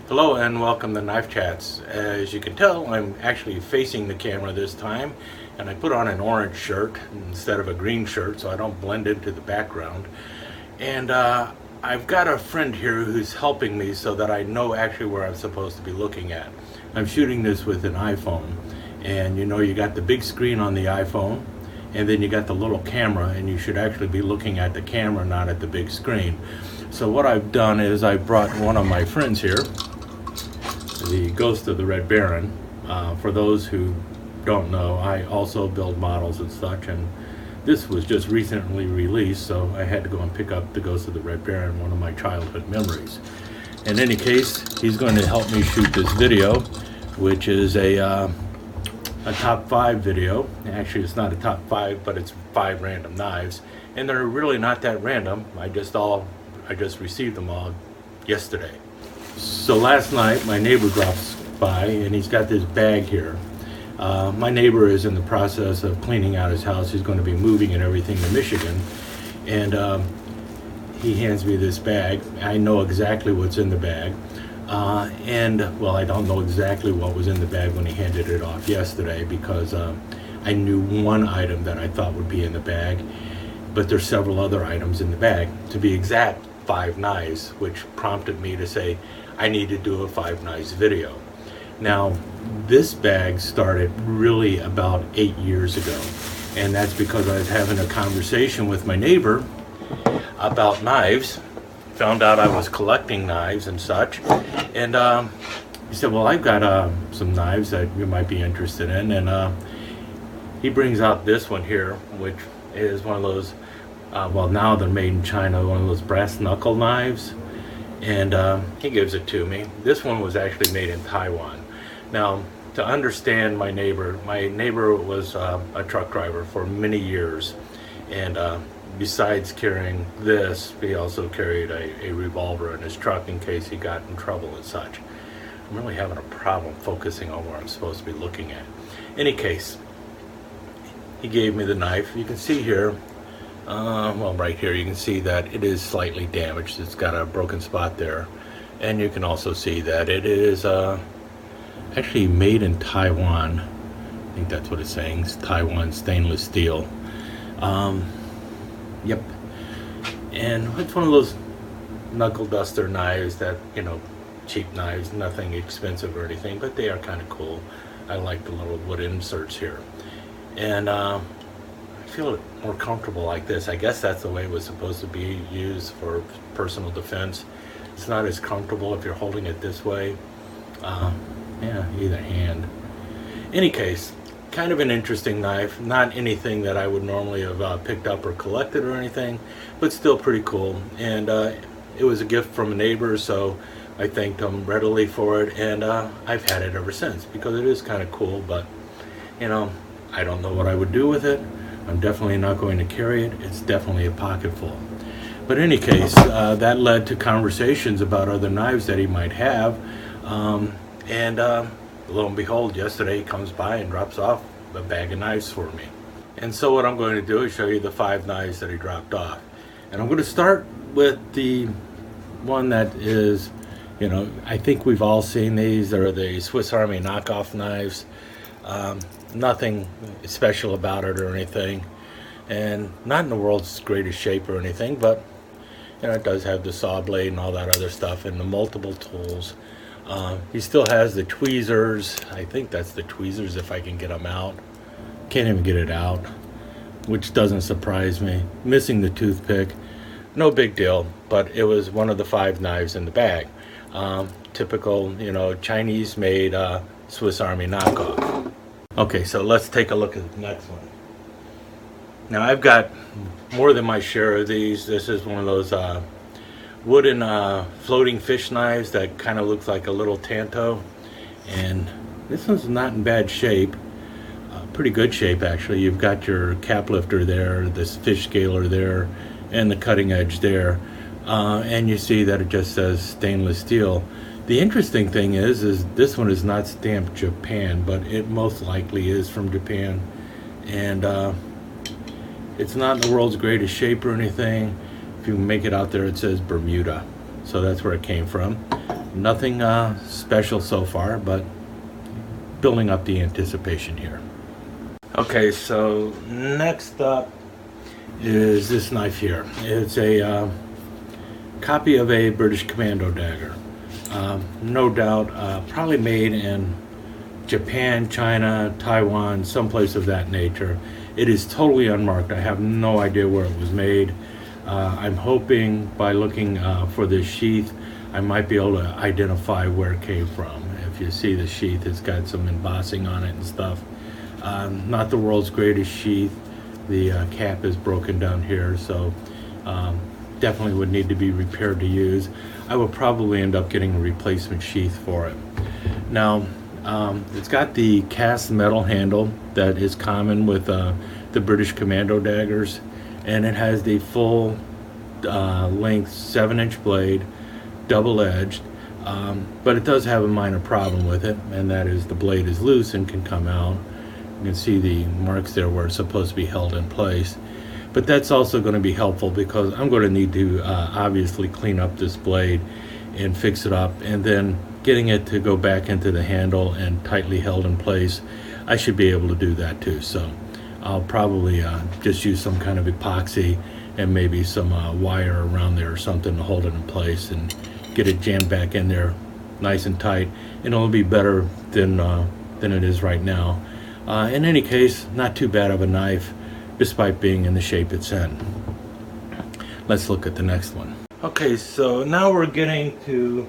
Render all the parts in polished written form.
Hello and welcome to Knife Chats. As you can tell, I'm actually facing the camera this time, and I put on an orange shirt instead of a green shirt so I don't blend into the background. And I've got a friend here who's helping me so that I know actually where I'm supposed to be looking at. I'm shooting this with an iPhone, and you got the big screen on the iPhone, and then you got the little camera, and you should actually be looking at the camera, not at the big screen. So what I've done is I brought one of my friends here, the Ghost of the Red Baron. For those who don't know, I also build models and such, and this was just recently released, so I had to go and pick up the Ghost of the Red Baron, one of my childhood memories. In any case, he's going to help me shoot this video, which is a top 5 video. Actually, it's not a top 5, but it's 5 random knives, and they're really not that random. I just received them all yesterday. So last night, my neighbor drops by, and he's got this bag here. My neighbor is in the process of cleaning out his house. He's going to be moving and everything to Michigan, and he hands me this bag. I know exactly what's in the bag, well, I don't know exactly what was in the bag when he handed it off yesterday, because I knew one item that I thought would be in the bag, but there's several other items in the bag. To be exact, 5 knives, which prompted me to say I need to do a 5 knives video. Now, this bag started really about 8 years ago, and that's because I was having a conversation with my neighbor about knives. Found out I was collecting knives and such, and he said, well, I've got some knives that you might be interested in, and he brings out this one here, which is one of those, well, now they're made in China, one of those brass knuckle knives, and he gives it to me. This one was actually made in Taiwan. Now, to understand my neighbor was a truck driver for many years, and besides carrying this, he also carried a revolver in his truck in case he got in trouble and such. I'm really having a problem focusing on where I'm supposed to be looking at. Any case, he gave me the knife. You can see here, well, right here, you can see that it is slightly damaged. It's got a broken spot there, and you can also see that it is actually made in Taiwan. I think that's what it's saying. It's Taiwan stainless steel. Yep. And it's one of those knuckle duster knives that, cheap knives, nothing expensive or anything, but they are kind of cool. I like the little wood inserts here. And I feel more comfortable like this. I guess that's the way it was supposed to be used for personal defense. It's not as comfortable if you're holding it this way. Yeah, either hand. Any case, kind of an interesting knife. Not anything that I would normally have picked up or collected or anything, but still pretty cool. And it was a gift from a neighbor, so I thanked him readily for it, and I've had it ever since, because it is kind of cool, but I don't know what I would do with it. I'm definitely not going to carry it. It's definitely a pocket full. But in any case, that led to conversations about other knives that he might have, and lo and behold, yesterday he comes by and drops off a bag of knives for me. And so what I'm going to do is show you the 5 knives that he dropped off. And I'm going to start with the one that is, I think we've all seen these. They're the Swiss Army knockoff knives. Nothing special about it or anything. And not in the world's greatest shape or anything, but it does have the saw blade and all that other stuff and the multiple tools. He still has the tweezers. I think that's the tweezers if I can get them out. Can't even get it out, which doesn't surprise me. Missing the toothpick. No big deal, but it was one of the 5 knives in the bag. Typical, Chinese made Swiss Army knockoff. Okay, so let's take a look at the next one. Now, I've got more than my share of these. This is one of those wooden floating fish knives that kind of looks like a little tanto, and this one's not in bad shape. Pretty good shape, actually. You've got your cap lifter there, this fish scaler there, and the cutting edge there, and you see that it just says stainless steel. The interesting thing is this one is not stamped Japan, but it most likely is from Japan, and it's not in the world's greatest shape or anything. If you make it out there, it says Bermuda, so that's where it came from. Nothing special so far, but building up the anticipation here. Okay, so next up is this knife here. It's a copy of a British Commando Dagger. No doubt probably made in Japan, China, Taiwan, someplace of that nature. It is totally unmarked. I have no idea where it was made. I'm hoping by looking for this sheath, I might be able to identify where it came from. If you see the sheath, it's got some embossing on it and stuff. Not the world's greatest sheath. The cap is broken down here, so definitely would need to be repaired to use. I will probably end up getting a replacement sheath for it. Now, it's got the cast metal handle that is common with the British Commando daggers, and it has the full length 7-inch blade, double-edged, but it does have a minor problem with it, and that is the blade is loose and can come out. You can see the marks there where it's supposed to be held in place. But that's also going to be helpful because I'm going to need to obviously clean up this blade and fix it up, and then getting it to go back into the handle and tightly held in place, I should be able to do that too. So I'll probably just use some kind of epoxy and maybe some wire around there or something to hold it in place and get it jammed back in there nice and tight, and it'll be better than it is right now. In any case, not too bad of a knife despite being in the shape it's in. Let's look at the next one. Okay, so now we're getting to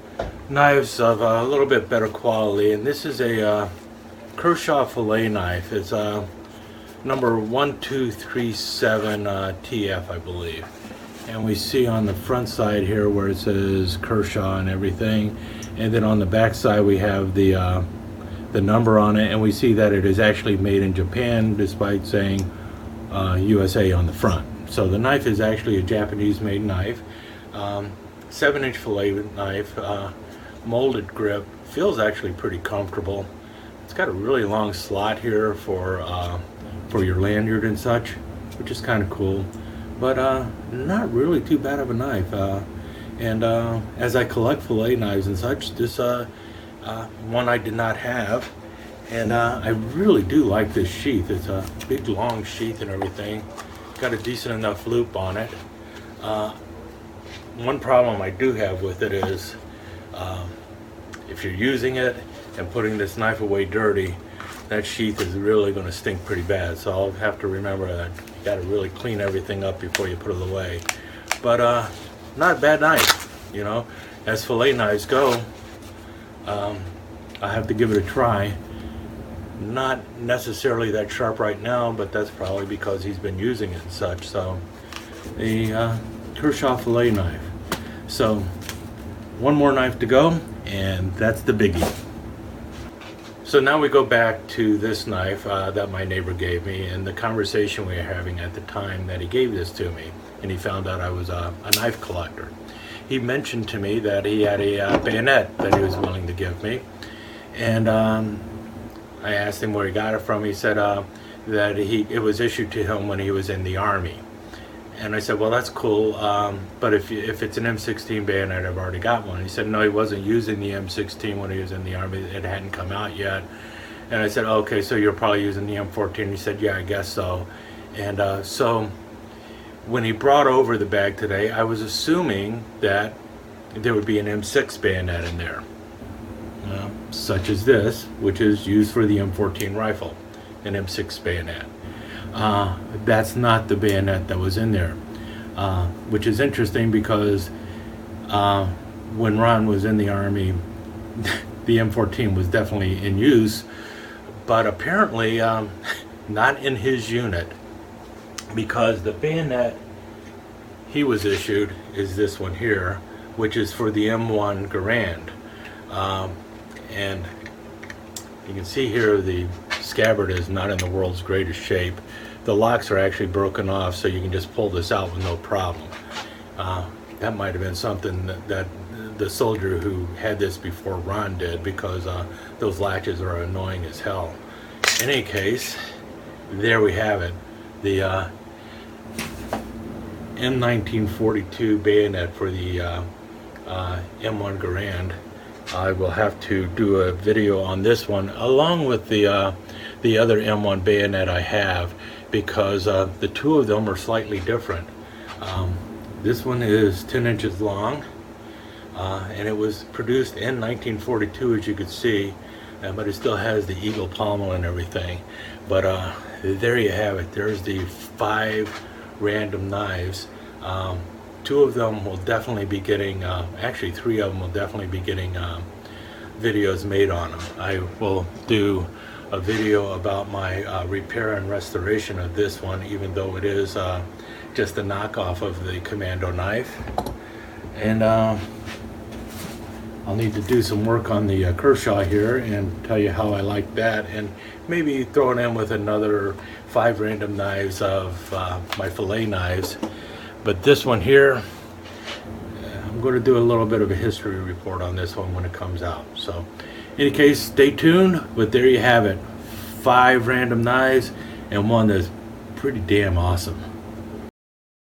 knives of a little bit better quality, and this is a Kershaw Fillet knife. It's number 1237 TF, I believe. And we see on the front side here where it says Kershaw and everything, and then on the back side we have the number on it, and we see that it is actually made in Japan despite saying USA on the front. So the knife is actually a Japanese made knife. 7-inch fillet knife, molded grip, feels actually pretty comfortable. It's got a really long slot here for your lanyard and such, which is kind of cool, but not really too bad of a knife. And as I collect fillet knives and such, this one I did not have, and I really do like this sheath. It's a big long sheath and everything. Got a decent enough loop on it. One problem I do have with it is if you're using it and putting this knife away dirty, that sheath is really going to stink pretty bad. So I'll have to remember that you got to really clean everything up before you put it away. But not a bad knife, you know. As fillet knives go, I have to give it a try. Not necessarily that sharp right now, but that's probably because he's been using it and such. So the Kershaw Fillet knife. So one more knife to go, and that's the biggie. So now we go back to this knife that my neighbor gave me, and the conversation we were having at the time that he gave this to me, and he found out I was a knife collector. He mentioned to me that he had a bayonet that he was willing to give me, and I asked him where he got it from. He said that it was issued to him when he was in the Army. And I said, well, that's cool, but if it's an M16 bayonet, I've already got one. He said, no, he wasn't using the M16 when he was in the Army. It hadn't come out yet. And I said, okay, so you're probably using the M14. He said, yeah, I guess so. And so when he brought over the bag today, I was assuming that there would be an M6 bayonet in there, such as this, which is used for the M14 rifle, an M6 bayonet. That's not the bayonet that was in there, which is interesting because when Ron was in the Army, the M14 was definitely in use, but apparently not in his unit, because the bayonet he was issued is this one here, which is for the M1 Garand. And you can see here the scabbard is not in the world's greatest shape. The locks are actually broken off, so you can just pull this out with no problem. That might have been something that the soldier who had this before Ron did, because those latches are annoying as hell. In any case, there we have it. The M1942 bayonet for the M1 Garand. I will have to do a video on this one along with the other M1 bayonet I have, because the two of them are slightly different. This one is 10 inches long, and it was produced in 1942, as you could see, but it still has the eagle pommel and everything. But there you have it. There's the 5 random knives. 2 of them will definitely be getting, actually 3 of them will definitely be getting videos made on them. I will do a video about my repair and restoration of this one, even though it is just a knockoff of the Commando knife. And I'll need to do some work on the Kershaw here and tell you how I like that, and maybe throw it in with another 5 random knives of my fillet knives. But this one here, I'm going to do a little bit of a history report on this one when it comes out. So in any case, stay tuned. But there you have it, 5 random knives and one that's pretty damn awesome.